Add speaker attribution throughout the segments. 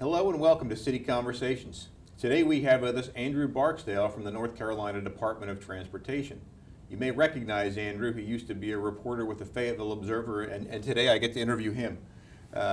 Speaker 1: Hello and welcome to City Conversations. Today we have with us Andrew Barksdale from the North Carolina Department of Transportation. You may recognize Andrew. He used to be a reporter with the Fayetteville Observer, and today I get to interview him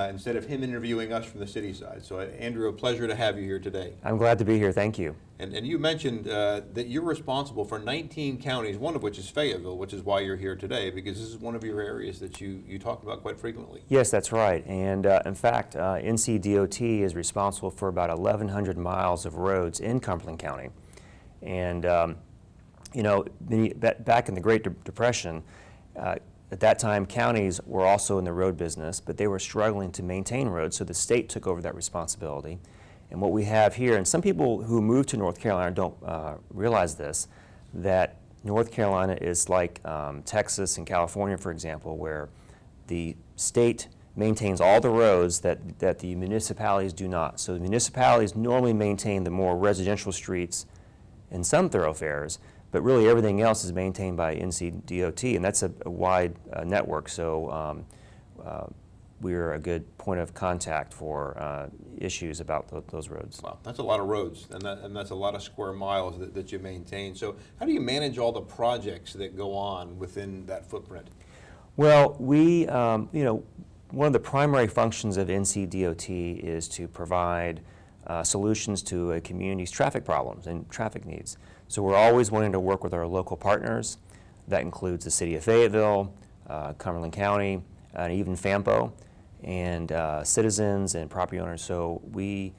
Speaker 1: instead of him interviewing us from the city side. So Andrew, a pleasure to have you here today.
Speaker 2: I'm glad to be here, thank you.
Speaker 1: And you mentioned that you're responsible for 19 counties, one of which is Fayetteville, which is why you're here today, because this is one of your areas that you talk about quite frequently.
Speaker 2: Yes, that's right. And in fact, NCDOT is responsible for about 1,100 miles of roads in Cumberland County. And you know, back in the Great Depression, at that time, counties were also in the road business, but they were struggling to maintain roads, so the state took over that responsibility. And what we have here, and some people who move to North Carolina don't realize this, that North Carolina is like Texas and California, for example, where the state maintains all the roads that the municipalities do not. So the municipalities normally maintain the more residential streets and some thoroughfares, but really everything else is maintained by NCDOT, and that's a wide network. So we're a good point of contact for issues about those roads.
Speaker 1: Wow, that's a lot of roads, and that's a lot of square miles that you maintain. So how do you manage all the projects that go on within that footprint?
Speaker 2: Well, we, you know, one of the primary functions of NCDOT is to provide solutions to a community's traffic problems and traffic needs. So we're always wanting to work with our local partners. That includes the city of Fayetteville, Cumberland County, and even FAMPO, and citizens and property owners. So we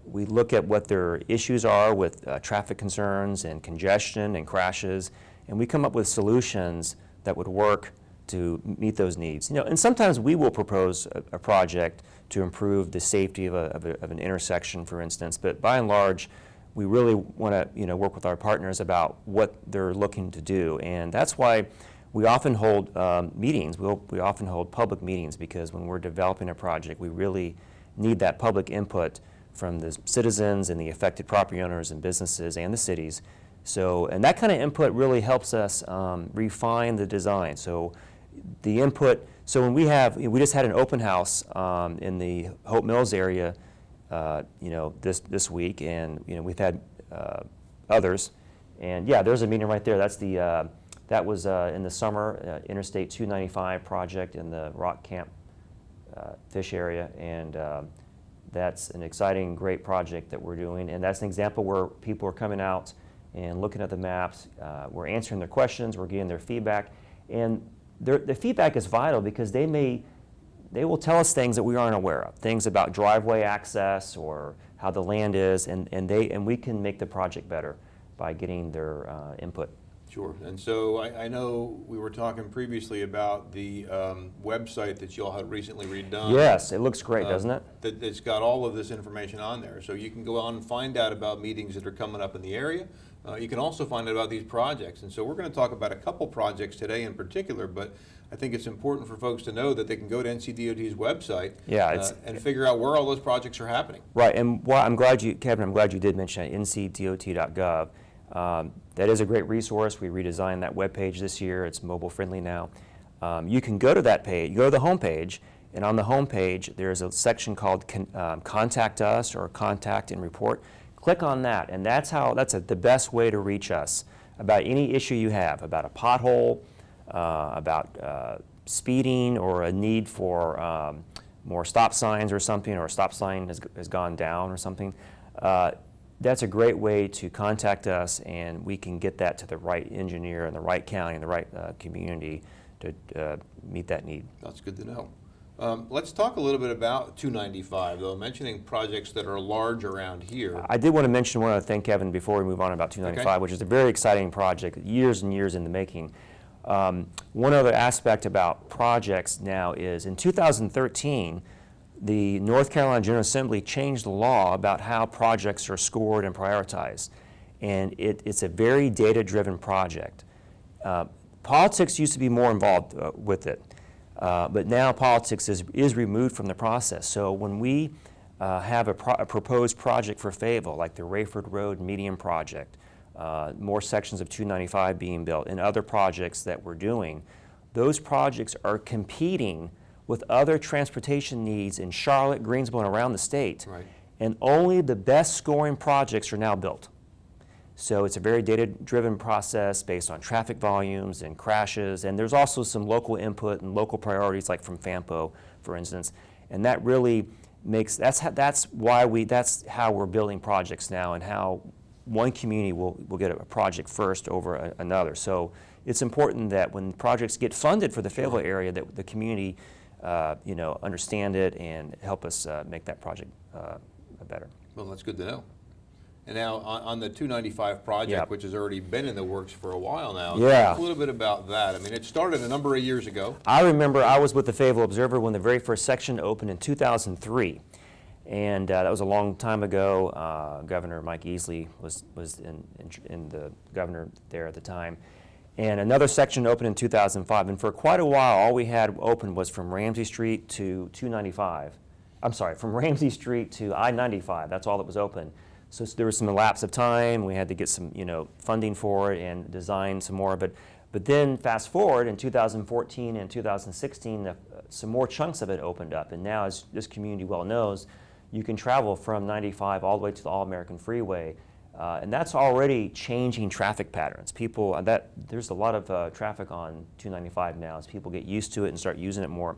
Speaker 2: look at what their issues are with traffic concerns and congestion and crashes, and we come up with solutions that would work to meet those needs. You know, and sometimes we will propose a project to improve the safety of an intersection, for instance, but by and large, we really want to work with our partners about what they're looking to do, and that's why we often hold meetings. We often hold public meetings, because when we're developing a project, we really need that public input from the citizens and the affected property owners and businesses and the cities. So, and that kind of input really helps us refine the design. So the input, so when we just had an open house in the Hope Mills area this week, and we've had others, and yeah, there's a meeting right there. That's the that was in the summer Interstate 295 project in the Rock Camp fish area, and that's an exciting, great project that we're doing, and that's an example where people are coming out and looking at the maps. We're answering their questions, we're getting their feedback, and the feedback is vital, because they will tell us things that we aren't aware of, things about driveway access or how the land is, and we can make the project better by getting their input.
Speaker 1: Sure. And so I know we were talking previously about the website that you all had recently redone.
Speaker 2: Yes, it looks great, doesn't it?
Speaker 1: It's got all of this information on there. So you can go on and find out about meetings that are coming up in the area. You can also find out about these projects. And so we're going to talk about a couple projects today in particular, but I think it's important for folks to know that they can go to NCDOT's website and figure out where all those projects are happening.
Speaker 2: Right, and I'm glad you, Kevin, I'm glad you did mention that, ncdot.gov. That is a great resource. We redesigned that web page this year. It's mobile friendly now. You can go to that page, go to the home page, and on the home page there's a section called Contact Us or Contact and Report. Click on that, and that's the best way to reach us about any issue you have, about a pothole, about speeding, or a need for more stop signs or something, or a stop sign has gone down or something. That's a great way to contact us, and we can get that to the right engineer in the right county and the right community to meet that need.
Speaker 1: That's good to know. Let's talk a little bit about 295, though, mentioning projects that are large around here.
Speaker 2: I did want to mention one other thing, Kevin, before we move on about 295, okay, which is a very exciting project, years and years in the making. One other aspect about projects now is in 2013, the North Carolina General Assembly changed the law about how projects are scored and prioritized. And it's a very data-driven project. Politics used to be more involved with it, but now politics is removed from the process. So when we have a proposed project for Fayetteville, like the Rayford Road Medium Project, more sections of 295 being built, and other projects that we're doing, those projects are competing with other transportation needs in Charlotte, Greensboro, and around the state.
Speaker 1: Right.
Speaker 2: And only the best scoring projects are now built. So it's a very data-driven process based on traffic volumes and crashes, and there's also some local input and local priorities, like from FAMPO, for instance, and that really makes, that's how we're building projects now, and how one community will get a project first over another. So it's important that when projects get funded for the Fayetteville area, that the community understand it and help us make that project better.
Speaker 1: Well, that's good to know. And now on the 295 project,
Speaker 2: Yep.
Speaker 1: which has already been in the works for a while now,
Speaker 2: Yeah.
Speaker 1: talk a little bit about that. I mean, it started a number of years ago.
Speaker 2: I remember I was with the Fayetteville Observer when the very first section opened in 2003. And that was a long time ago. Governor Mike Easley was in the governor there at the time. And another section opened in 2005. And for quite a while, all we had open was from Ramsey Street to 295. I'm sorry, from Ramsey Street to I-95. That's all that was open. So there was some lapse of time. We had to get some, funding for it and design some more. But then fast forward in 2014 and 2016, some more chunks of it opened up. And now, as this community well knows, you can travel from 95 all the way to the All-American Freeway. And that's already changing traffic patterns. There's a lot of traffic on 295 now as people get used to it and start using it more.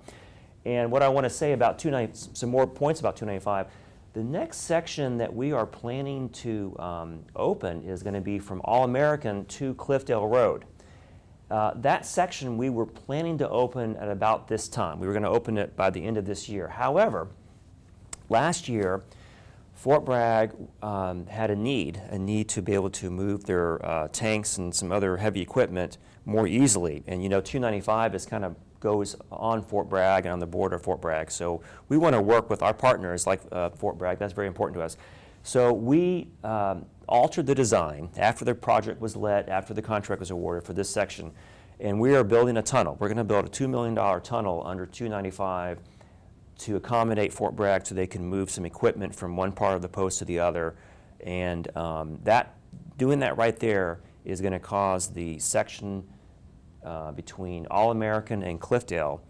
Speaker 2: And what I want to say about some more points about 295, the next section that we are planning to open is going to be from All-American to Cliffdale Road. That section we were planning to open at about this time. We were going to open it by the end of this year. However, last year, Fort Bragg had a need to be able to move their tanks and some other heavy equipment more easily. And 295 is kind of goes on Fort Bragg and on the border of Fort Bragg. So we want to work with our partners like Fort Bragg. That's very important to us. So we altered the design after the project was let, after the contract was awarded for this section, and we are building a tunnel. We're going to build a $2 million tunnel under 295 to accommodate Fort Bragg so they can move some equipment from one part of the post to the other. And doing that right there is going to cause the section between All-American and Cliffdale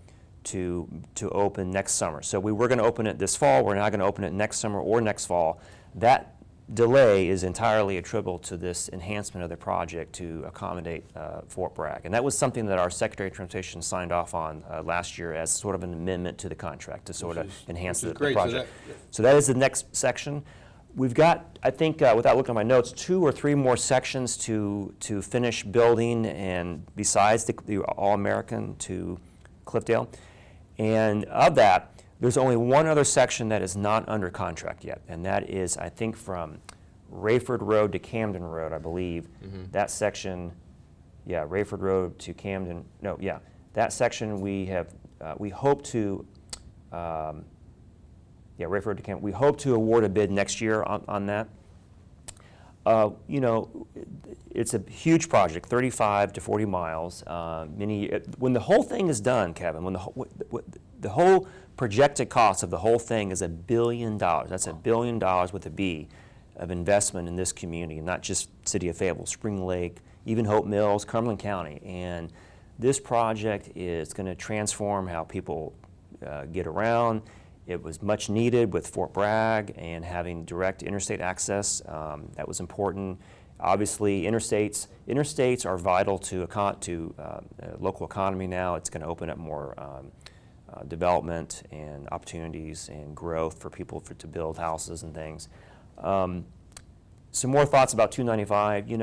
Speaker 2: to open next summer. So we were going to open it this fall. We're not going to open it next summer or next fall. That delay is entirely attributable to this enhancement of the project to accommodate Fort Bragg. And that was something that our Secretary of Transportation signed off on last year as sort of an amendment to the contract to sort of enhance the project. So that is the next section. We've got, I think, without looking at my notes, 2 or 3 more sections to finish building, and besides the All-American to Cliffdale. And of that, there's only one other section that is not under contract yet, and that is, I think, from Rayford Road to Camden Road, I believe. Mm-hmm. That section, Rayford Road to Camden, that section we hope to, Rayford Road to Camden, we hope to award a bid next year on that. It's a huge project, 35 to 40 miles. When the whole thing is done, Kevin, when the whole projected cost of the whole thing is $1 billion. That's $1 billion with a B of investment in this community, and not just City of Fayetteville, Spring Lake, even Hope Mills, Cumberland County. And this project is going to transform how people get around. It was much needed with Fort Bragg and having direct interstate access. That was important. Obviously, interstates are vital to local economy now. It's going to open up more development and opportunities and growth for people to build houses and things. Some more thoughts about 295. You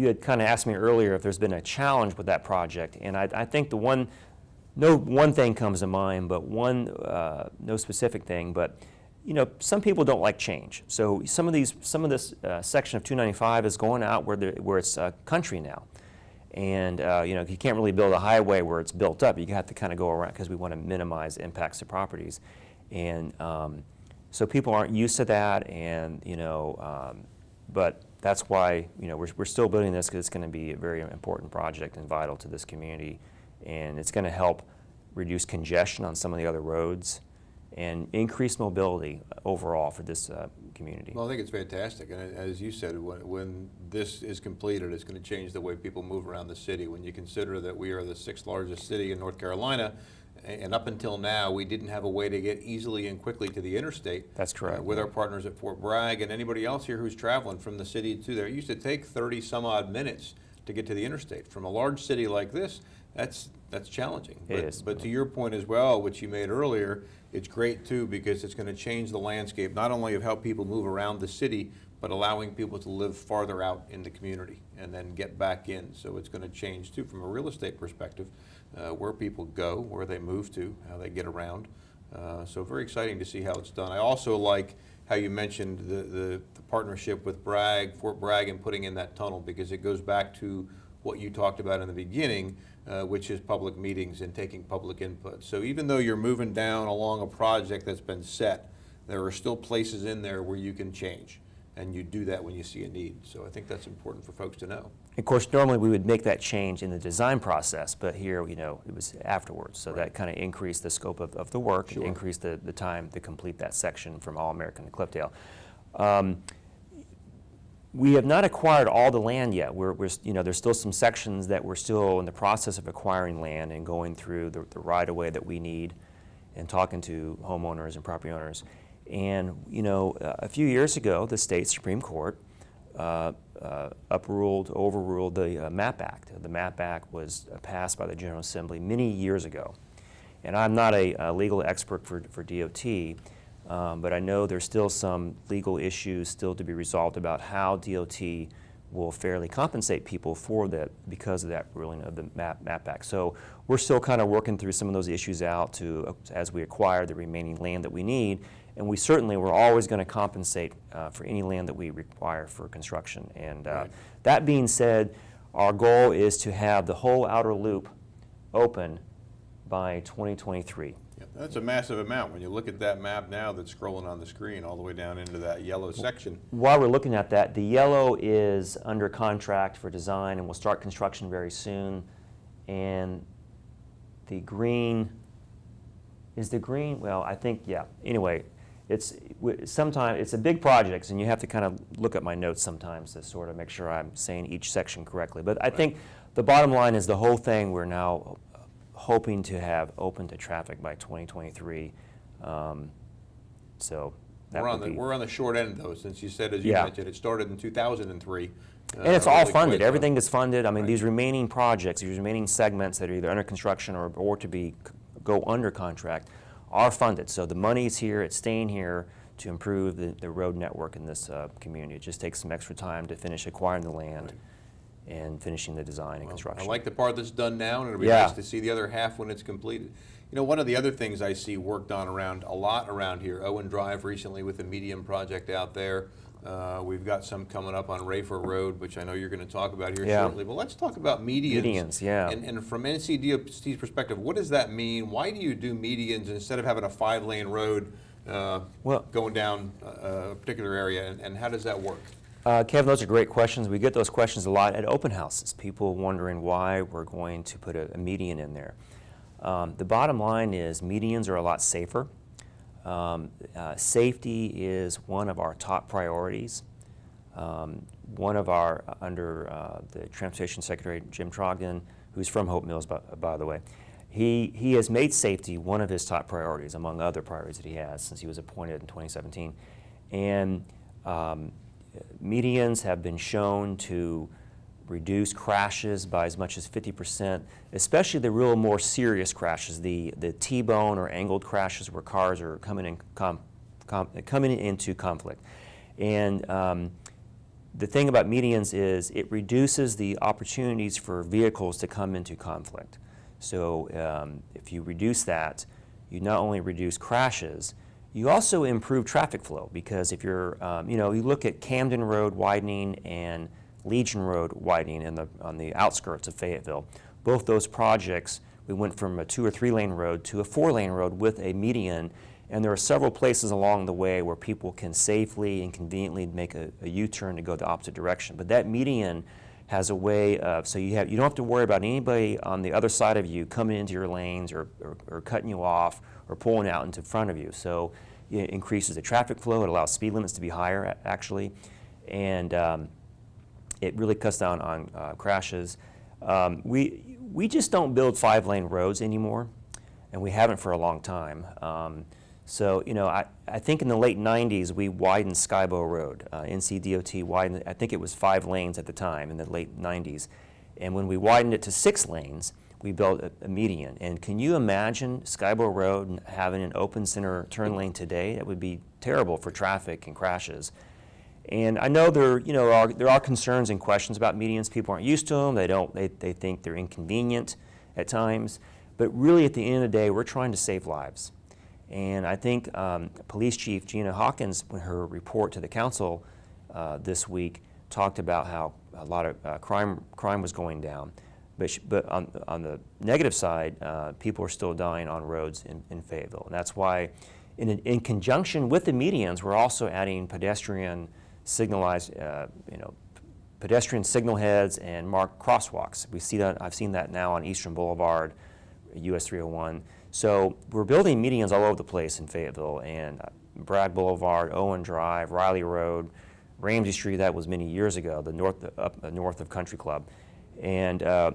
Speaker 2: had kind of asked me earlier if there's been a challenge with that project, and I think no one thing comes to mind, but no specific thing, but some people don't like change. So some of this section of 295 is going out where it's country now. And you can't really build a highway where it's built up. You have to kind of go around because we want to minimize impacts to properties. And so people aren't used to that, and but that's why we're still building this, because it's going to be a very important project and vital to this community, and it's going to help reduce congestion on some of the other roads. and increase mobility overall for this community.
Speaker 1: Well, I think it's fantastic, and as you said, when this is completed, it's going to change the way people move around the city. When you consider that we are the 6th largest city in North Carolina, and up until now, we didn't have a way to get easily and quickly to the interstate.
Speaker 2: That's correct.
Speaker 1: With our partners at Fort Bragg and anybody else here who's traveling from the city to there, it used to take 30 some odd minutes to get to the interstate. From a large city like this, that's challenging.
Speaker 2: It is.
Speaker 1: But to your point as well, which you made earlier, it's great too because it's going to change the landscape, not only of how people move around the city, but allowing people to live farther out in the community and then get back in. So it's going to change too from a real estate perspective, where people go, where they move to, how they get around. So very exciting to see how it's done. I also like how you mentioned the partnership with Fort Bragg, and putting in that tunnel, because it goes back to what you talked about in the beginning, which is public meetings and taking public input. So even though you're moving down along a project that's been set, there are still places in there where you can change, and you do that when you see a need. So I think that's important for folks to know.
Speaker 2: Of course, normally we would make that change in the design process, but here, you know, it was afterwards. So that kind of increased the scope of the work,
Speaker 1: Sure.
Speaker 2: and increased the time to complete that section from All-American to Cliffdale. We have not acquired all the land yet. You know, there's still some sections that we're still in the process of acquiring land and going through the right-of-way that we need and talking to homeowners and property owners. And, you know, a few years ago, the state Supreme Court overruled the MAP Act. The MAP Act was passed by the General Assembly many years ago. And I'm not a legal expert for DOT, but I know there's still some legal issues still to be resolved about how DOT will fairly compensate people for that because of that ruling of the MAP Act. So we're still kind of working through some of those issues out as we acquire the remaining land that we need. And we're always going to compensate for any land that we require for construction. And
Speaker 1: Right.
Speaker 2: That being said, our goal is to have the whole outer loop open by 2023.
Speaker 1: Yeah, that's a massive amount. When you look at that map now that's scrolling on the screen all the way down into that yellow section.
Speaker 2: While we're looking at that, the yellow is under contract for design and will start construction very soon. And the green, well, I think, yeah. Anyway, it's a big project, and you have to kind of look at my notes sometimes to sort of make sure I'm saying each section correctly. But I think the bottom line is the whole thing we're now hoping to have open to traffic by 2023. So that
Speaker 1: We're on the short end though, since you said, as you mentioned, it started in 2003.
Speaker 2: And it's all
Speaker 1: really
Speaker 2: funded.
Speaker 1: quite
Speaker 2: Everything is funded. I mean,
Speaker 1: Right.
Speaker 2: these remaining projects, these remaining segments that are either under construction or to go under contract are funded. So the money's here. It's staying here to improve the road network in this community. It just takes some extra time to finish acquiring the land and finishing the design and construction.
Speaker 1: I like the part that's done now, and it'll be
Speaker 2: Yeah.
Speaker 1: nice to see the other half when it's completed. You know, one of the other things I see worked on a lot around here, Owen Drive recently with the medium project out there. We've got some coming up on Rayford Road, which I know you're going to talk about here shortly. But let's talk about medians.
Speaker 2: Medians, yeah.
Speaker 1: And from NCDOT's perspective, what does that mean? Why do you do medians instead of having a 5-lane road going down a particular area, and how does that work?
Speaker 2: Kevin, those are great questions. We get those questions a lot at open houses, people wondering why we're going to put a median in there. The bottom line is medians are a lot safer. Safety is one of our top priorities. One of our, under the Transportation Secretary, Jim Trogdon, who's from Hope Mills, by the way, he has made safety one of his top priorities, among other priorities that he has since he was appointed in 2017. And medians have been shown to reduce crashes by as much as 50%, especially the real more serious crashes, the T-bone or angled crashes where cars are coming into conflict. And the thing about medians is it reduces the opportunities for vehicles to come into conflict. So if you reduce that, you not only reduce crashes, you also improve traffic flow, because if you're, you look at Camden Road widening and Legion Road widening on the outskirts of Fayetteville. Both those projects, we went from a 2 or 3 lane road to a 4-lane road with a median, and there are several places along the way where people can safely and conveniently make a U-turn to go the opposite direction. But that median has a way of, so you don't have to worry about anybody on the other side of you coming into your lanes or cutting you off or pulling out into front of you. So it increases the traffic flow. It allows speed limits to be higher, actually, and it really cuts down on crashes. We just don't build 5-lane roads anymore, and we haven't for a long time. So, you know, I think in the late 90s, we widened Skybow Road. NCDOT widened, I think it was 5 lanes at the time in the late 90s. And when we widened it to 6 lanes, we built a median. And can you imagine Skybow Road having an open center turn lane today? That would be terrible for traffic and crashes. And I know there are concerns and questions about medians. People aren't used to them. They think they're inconvenient at times. But really, at the end of the day, we're trying to save lives. And I think Police Chief Gina Hawkins, in her report to the council this week, talked about how a lot of crime was going down. But on the negative side, people are still dying on roads in Fayetteville. And that's why, in conjunction with the medians, we're also adding pedestrian signalized, pedestrian signal heads and marked crosswalks. We see that. I've seen that now on Eastern Boulevard, US 301. So we're building medians all over the place in Fayetteville, and Bragg Boulevard, Owen Drive, Riley Road, Ramsey Street. That was many years ago. The north of Country Club, and we're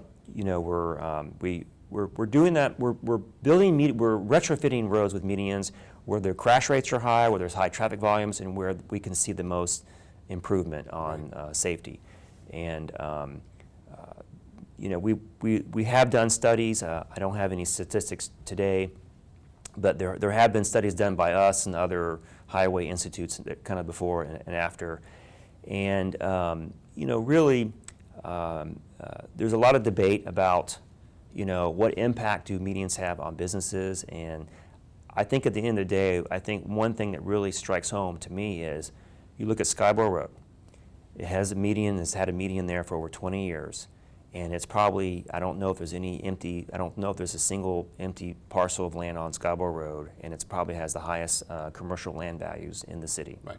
Speaker 2: doing that. We're building. We're retrofitting roads with medians where the crash rates are high, where there's high traffic volumes, and where we can see the most improvement on safety. And we have done studies. I don't have any statistics today, but there have been studies done by us and other highway institutes that kind of before and after. And really, there's a lot of debate about what impact do medians have on businesses. And I think at the end of the day, I think one thing that really strikes home to me is you look at Skybow Road. It has a median. It's had a median there for over 20 years. And it's probably, I don't know if there's a single empty parcel of land on Skybow Road, and it's probably has the highest commercial land values in the city.
Speaker 1: Right.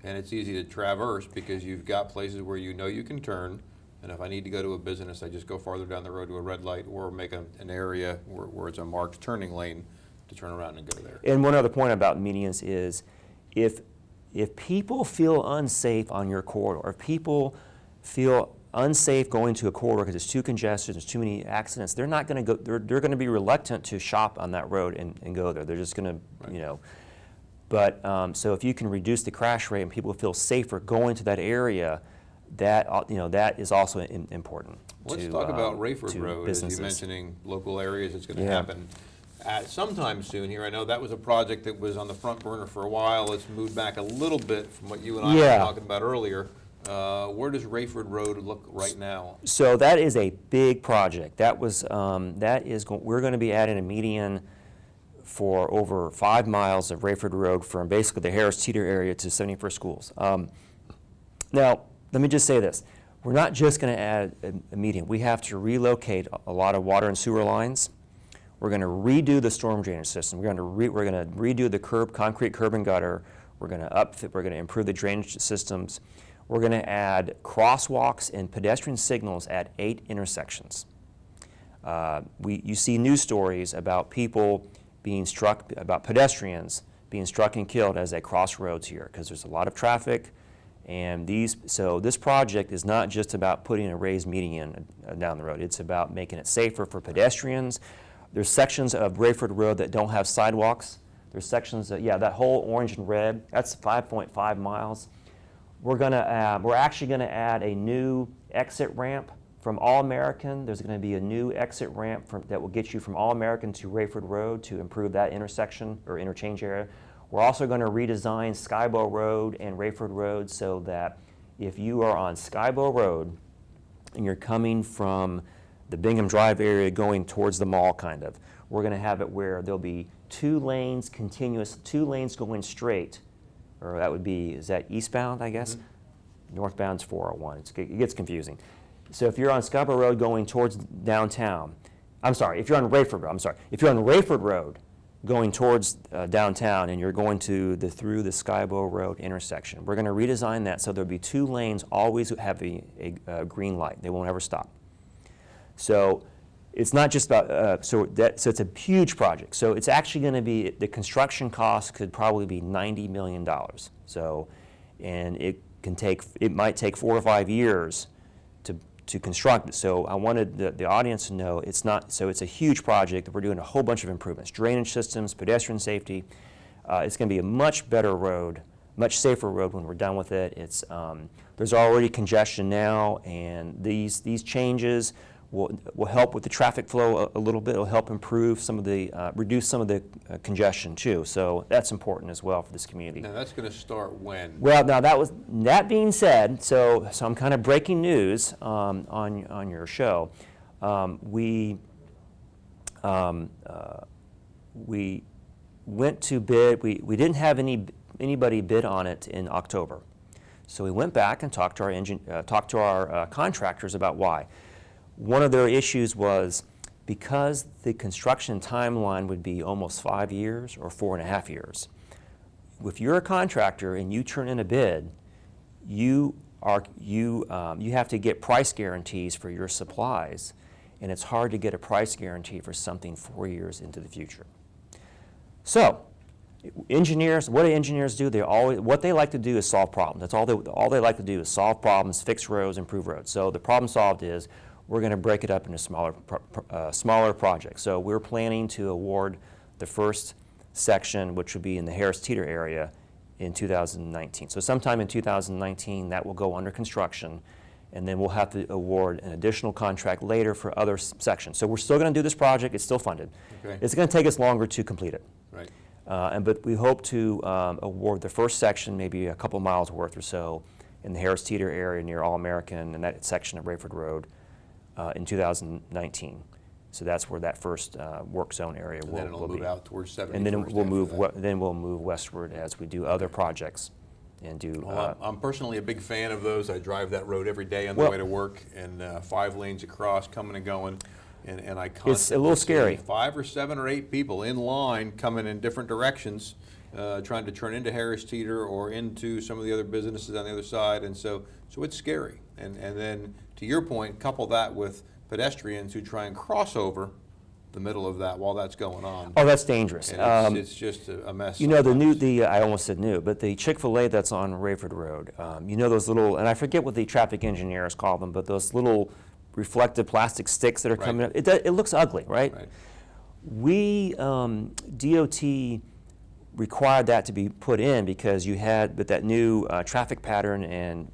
Speaker 1: And it's easy to traverse because you've got places where you know you can turn, and if I need to go to a business, I just go farther down the road to a red light or make an area where it's a marked turning lane to turn around and go there.
Speaker 2: And one other point about medians is if people feel unsafe on your corridor, if people feel unsafe going to a corridor because it's too congested, there's too many accidents, they're not going to go. They're going to be reluctant to shop on that road and go there. They're just going to,
Speaker 1: right.
Speaker 2: But so if you can reduce the crash rate and people feel safer going to that area, that is also important.
Speaker 1: Let's talk about Rayford Road.
Speaker 2: Businesses.
Speaker 1: As you're mentioning local areas, it's going to happen sometime soon here. I know that was a project that was on the front burner for a while. It's moved back a little bit from what you and I were talking about earlier. Where does Rayford Road look right now? So
Speaker 2: that is a big project. We're going to be adding a median for over 5 miles of Rayford Road from basically the Harris Teeter area to 71st Schools. Now, let me just say this. We're not just going to add a median. We have to relocate a lot of water and sewer lines. We're going to redo the storm drainage system. We're going to redo the concrete curb and gutter. We're going to improve the drainage systems. We're going to add crosswalks and pedestrian signals at 8 intersections. You see news stories about pedestrians being struck and killed as they cross roads here because there's a lot of traffic. And so this project is not just about putting a raised median down the road. It's about making it safer for pedestrians. There's sections of Rayford Road that don't have sidewalks. There's sections that whole orange and red, that's 5.5 miles. We're actually going to add a new exit ramp from All-American. There's going to be a new exit ramp that will get you from All-American to Rayford Road to improve that intersection or interchange area. We're also going to redesign Skybow Road and Rayford Road so that if you are on Skybow Road and you're coming from the Bingham Drive area going towards the mall we're going to have it where there'll be 2 lanes continuous, 2 lanes going straight. Or that would be, is that eastbound, I guess? Mm-hmm. Northbound's 401. It gets confusing. So if you're on Scarborough Road going towards downtown, if you're on Rayford Road going towards downtown and you're going through the Skybow Road intersection, we're going to redesign that so there'll be 2 lanes always have a green light. They won't ever stop. So it's not just about, so it's a huge project. So it's actually going to be, the construction cost could probably be $90 million. So, and it might take 4 or 5 years to construct it. So I wanted the audience to know it's a huge project. We're doing a whole bunch of improvements, drainage systems, pedestrian safety. It's going to be a much better road, much safer road when we're done with it. There's already congestion now, and these changes will help with the traffic flow a little bit. It'll help improve some of the, reduce some of the congestion too. So that's important as well for this community.
Speaker 1: Now that's going to start when?
Speaker 2: Well, now that being said, so I'm kind of breaking news on your show. We went to bid. We didn't have anybody bid on it in October, so we went back and talked to our contractors about why. One of their issues was because the construction timeline would be almost 5 years or 4.5 years. If you're a contractor and you turn in a bid, you have to get price guarantees for your supplies, and it's hard to get a price guarantee for something 4 years into the future. So, engineers, what do engineers do? What they like to do is solve problems. That's all they like to do is solve problems, fix roads, improve roads. So the problem solved is we're going to break it up into smaller projects. So we're planning to award the first section, which would be in the Harris-Teeter area, in 2019. So sometime in 2019, that will go under construction, and then we'll have to award an additional contract later for other sections. So we're still going to do this project. It's still funded. Okay. It's going to take us longer to complete it.
Speaker 1: Right.
Speaker 2: But we hope to award the first section, maybe a couple miles worth or so, in the Harris-Teeter area near All-American and that section of Rayford Road in 2019. So that's where that first work zone area will be.
Speaker 1: And then it'll move out towards 71st.
Speaker 2: And then we'll move westward as we do other projects and do.
Speaker 1: Well, I'm personally a big fan of those. I drive that road every day on the way to work, and 5 lanes across, coming and going. And I constantly
Speaker 2: it's a little scary.
Speaker 1: 5 or 7 or 8 people in line coming in different directions, trying to turn into Harris-Teeter or into some of the other businesses on the other side, and so it's scary. And then, to your point, couple that with pedestrians who try and cross over the middle of that while that's going on.
Speaker 2: Oh, that's dangerous.
Speaker 1: And it's just a mess.
Speaker 2: You know, I almost said new, but the Chick-fil-A that's on Rayford Road, you know those little, and I forget what the traffic engineers call them, but those little reflective plastic sticks that are coming up, it looks ugly, right? We, DOT required that to be put in because you had, with that new traffic pattern, and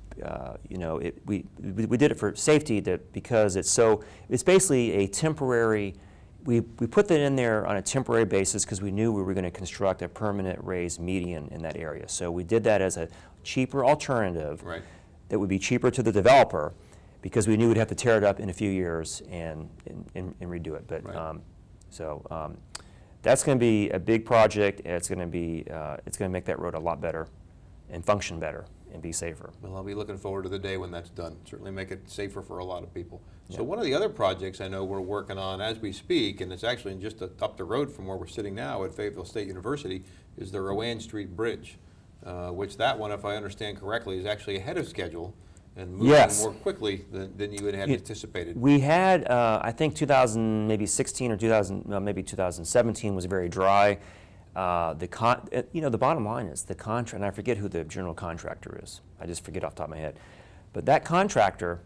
Speaker 2: you know, we did it for safety because it's basically a temporary, we put that in there on a temporary basis because we knew we were going to construct a permanent raised median in that area. So we did that as a cheaper alternative that would be cheaper to the developer, because we knew we'd have to tear it up in a few years and redo it. But that's going to be a big project. It's going to make that road a lot better and function better and be safer.
Speaker 1: Well, I'll be looking forward to the day when that's done. Certainly make it safer for a lot of people. So one of the other projects I know we're working on as we speak, and it's actually just up the road from where we're sitting now at Fayetteville State University, is the Rowan Street Bridge, which that one, if I understand correctly, is actually ahead of schedule and moving more quickly than you had anticipated.
Speaker 2: We had, I think 2016 or maybe 2017 was very dry. You know, the bottom line is the contract, and I forget who the general contractor is. I just forget off the top of my head. But that contractor,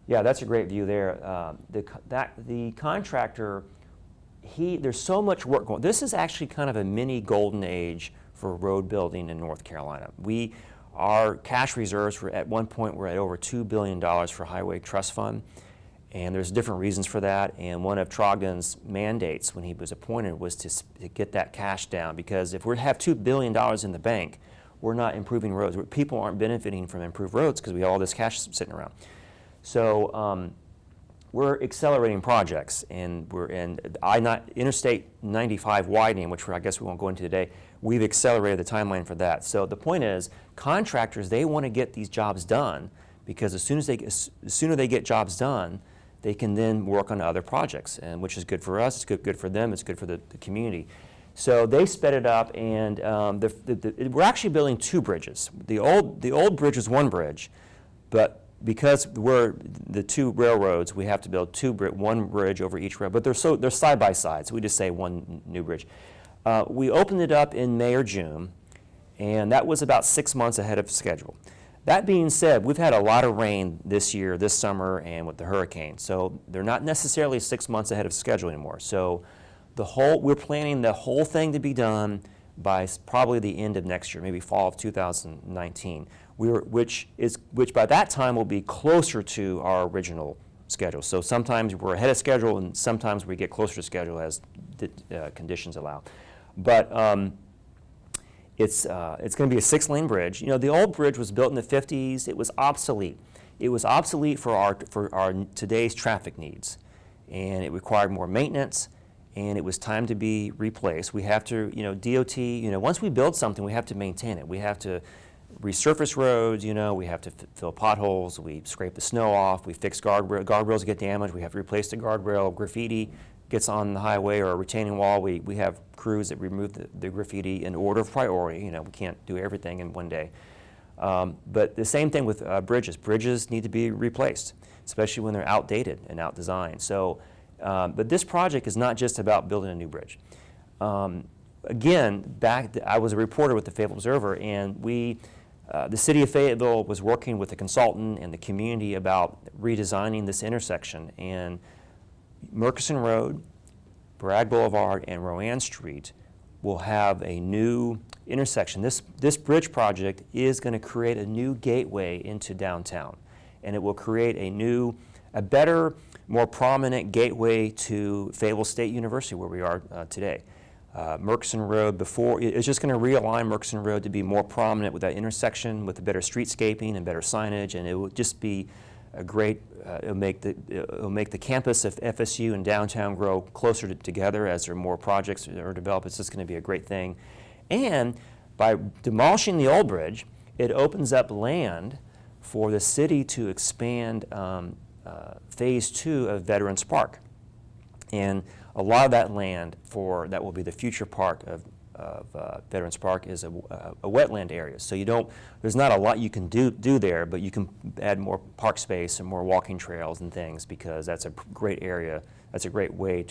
Speaker 2: yeah, that's a great view there. The contractor, there's so much work going. This is actually kind of a mini golden age for road building in North Carolina. Our cash reserves were at one point at over $2 billion for Highway Trust Fund, and there's different reasons for that. And one of Trogdon's mandates when he was appointed was to get that cash down, because if we have $2 billion in the bank, we're not improving roads. People aren't benefiting from improved roads because we have all this cash sitting around. So we're accelerating projects, and we're in Interstate 95 widening, which I guess we won't go into today. We've accelerated the timeline for that. So the point is, contractors, they want to get these jobs done, because the sooner they get jobs done, they can then work on other projects, and which is good for us, it's good for them, it's good for the community. So they sped it up, and we're actually building 2 bridges. The old bridge was 1 bridge, but because we're the two railroads, we have to build one bridge over each rail, but they're side by side, so we just say one new bridge. We opened it up in May or June, and that was about 6 months ahead of schedule. That being said, we've had a lot of rain this year, this summer, and with the hurricane, so they're not necessarily 6 months ahead of schedule anymore. So we're planning the whole thing to be done by probably the end of next year, maybe fall of 2019, which by that time will be closer to our original schedule. So sometimes we're ahead of schedule, and sometimes we get closer to schedule as the conditions allow. But it's going to be a 6-lane bridge. You know, the old bridge was built in the 50s. It was obsolete. It was obsolete for our today's traffic needs, and it required more maintenance, and it was time to be replaced. We have to, DOT, once we build something, we have to maintain it. We have to resurface roads, we have to fill potholes, we scrape the snow off, we fix guardrails get damaged, we have to replace the guardrail, graffiti gets on the highway or a retaining wall, we have crews that remove the graffiti in order of priority. We can't do everything in one day. But the same thing with bridges. Bridges need to be replaced, especially when they're outdated and outdesigned. So, but this project is not just about building a new bridge. Again, I was a reporter with the Fayetteville Observer, and the city of Fayetteville was working with a consultant and the community about redesigning this intersection. And Murchison Road, Bragg Boulevard, and Rowan Street will have a new intersection. This bridge project is going to create a new gateway into downtown, and it will create a better, more prominent gateway to Fayetteville State University, where we are today. Murchison Road it's just going to realign Murchison Road to be more prominent with that intersection, with the better streetscaping and better signage, and it will just be a great, it'll make the campus of FSU and downtown grow closer together as there are more projects that are developed. It's just going to be a great thing. And by demolishing the old bridge, it opens up land for the city to expand Phase 2 of Veterans Park. And a lot of that land that will be the future park of Veterans Park is a wetland area. So there's not a lot you can do there, but you can add more park space and more walking trails and things, because that's a great area. That's a great way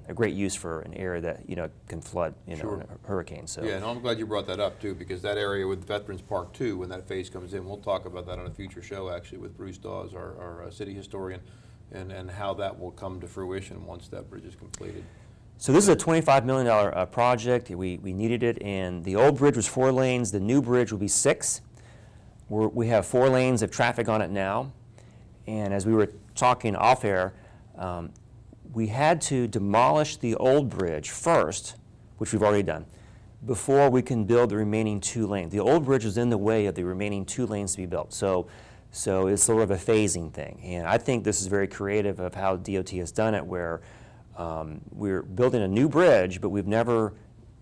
Speaker 2: a great use for an area that can flood
Speaker 1: Sure.
Speaker 2: in a hurricane. So
Speaker 1: yeah, and I'm glad you brought that up too, because that area with Veterans Park too, when that phase comes in, we'll talk about that on a future show actually with Bruce Dawes, our city historian, and how that will come to fruition once that bridge is completed.
Speaker 2: So this is a $25 million project. We needed it, and the old bridge was 4 lanes. The new bridge will be 6. We have 4 lanes of traffic on it now, and as we were talking off air, we had to demolish the old bridge first, which we've already done, before we can build the remaining 2 lanes. The old bridge was in the way of the remaining 2 lanes to be built. So it's sort of a phasing thing, and I think this is very creative of how DOT has done it, where we're building a new bridge, but we've never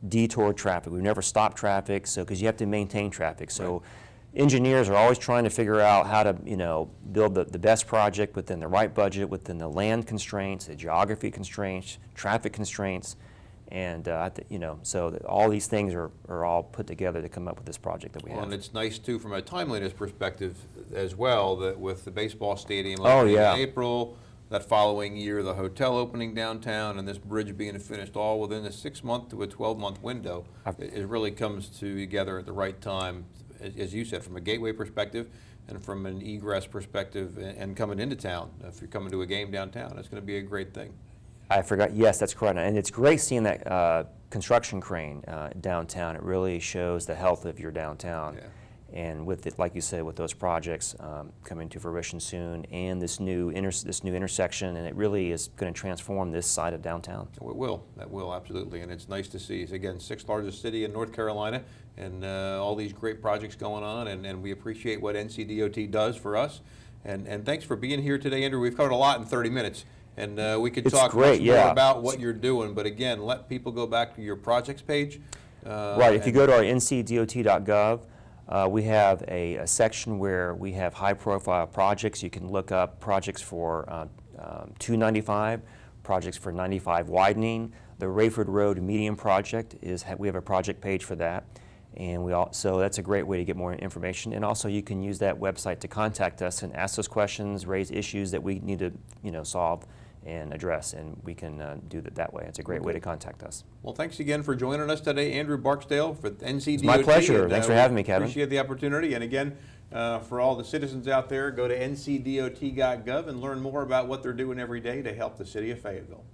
Speaker 2: detoured traffic. We've never stopped traffic, because you have to maintain traffic. So engineers are always trying to figure out how to build the best project within the right budget, within the land constraints, the geography constraints, traffic constraints, and so all these things are all put together to come up with this project that we have.
Speaker 1: And it's nice too from a timeliness perspective as well, that with the baseball stadium
Speaker 2: Oh,
Speaker 1: opening
Speaker 2: yeah.
Speaker 1: in April, that following year the hotel opening downtown, and this bridge being finished all within a 6-month to a 12-month window, it really comes together at the right time, as you said, from a gateway perspective and from an egress perspective, and coming into town. If you're coming to a game downtown, it's going to be a great thing.
Speaker 2: I forgot, yes, that's correct. And it's great seeing that construction crane downtown. It really shows the health of your downtown.
Speaker 1: Yeah.
Speaker 2: And with it, like you said, with those projects coming to fruition soon, and this new intersection, and it really is going to transform this side of downtown.
Speaker 1: It will. That will, absolutely. And it's nice to see. It's, again, 6th largest city in North Carolina, and all these great projects going on, and we appreciate what NCDOT does for us. And thanks for being here today, Andrew. We've covered a lot in 30 minutes. And we could talk much more about what you're doing, but again, let people go back to your projects page.
Speaker 2: Right, if you go to our ncdot.gov, we have a section where we have high-profile projects. You can look up projects for 295, projects for 95 widening. The Rayford Road median project we have a project page for that. And so that's a great way to get more information. And also you can use that website to contact us and ask us questions, raise issues that we need to solve and address, and we can do that way. It's a great way to contact us.
Speaker 1: Well, thanks again for joining us today, Andrew Barksdale for NCDOT.
Speaker 2: It's my pleasure.
Speaker 1: And,
Speaker 2: thanks for having me, Kevin.
Speaker 1: Appreciate the opportunity. And again, for all the citizens out there, go to ncdot.gov and learn more about what they're doing every day to help the city of Fayetteville.